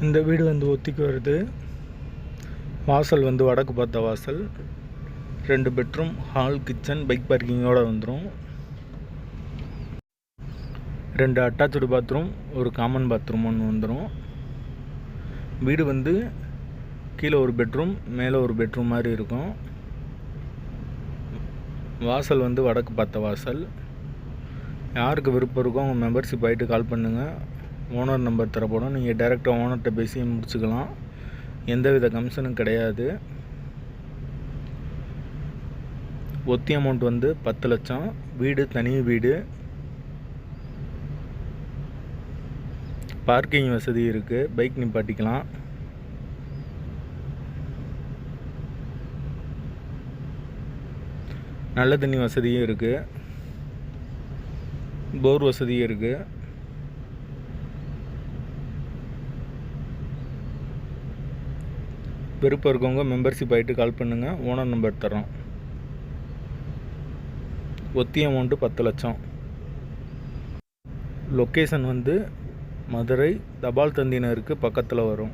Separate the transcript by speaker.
Speaker 1: இந்த வீடு வந்து ஒத்திக்கு வருது. வாசல் வந்து வடக்கு பார்த்த வாசல். 2 பெட்ரூம், ஹால், கிச்சன், பைக் பார்க்கிங்கோடு வந்துடும். 2 அட்டாச்சு பாத்ரூம், ஒரு காமன் பாத்ரூம் ஒன்று வந்துடும். வீடு வந்து கீழே ஒரு பெட்ரூம், மேலே ஒரு பெட்ரூம் மாதிரி இருக்கும். வாசல் வந்து வடக்கு பார்த்த வாசல். யாருக்கு விருப்பம் இருக்கோ அவங்க மெம்பர்ஷிப் ஆகிட்டு கால் பண்ணுங்கள். ஓனர் நம்பர் தரப்படும். நீங்கள் டைரெக்டாக ஓனர்கிட்ட பேசி முடிச்சுக்கலாம். எந்தவித கமிஷனும் கிடையாது. ஒத்தி அமௌண்ட் வந்து 10 லட்சம். வீடு தனி வீடு. பார்க்கிங் வசதி இருக்குது. பைக் நிப்பாட்டிக்கலாம். நல்ல தண்ணி வசதியும் இருக்குது. போர் வசதியும் இருக்குது. விருப்பம் இருக்கவங்க மெம்பர்ஷிப் ஆகிட்டு கால் பண்ணுங்கள். ஓனர் நம்பர் தரோம். ஒத்தி அமௌண்ட்டு 10 லட்சம். லொக்கேஷன் வந்து மதுரை தபால் தந்தினருக்கு பக்கத்தில் வரும்.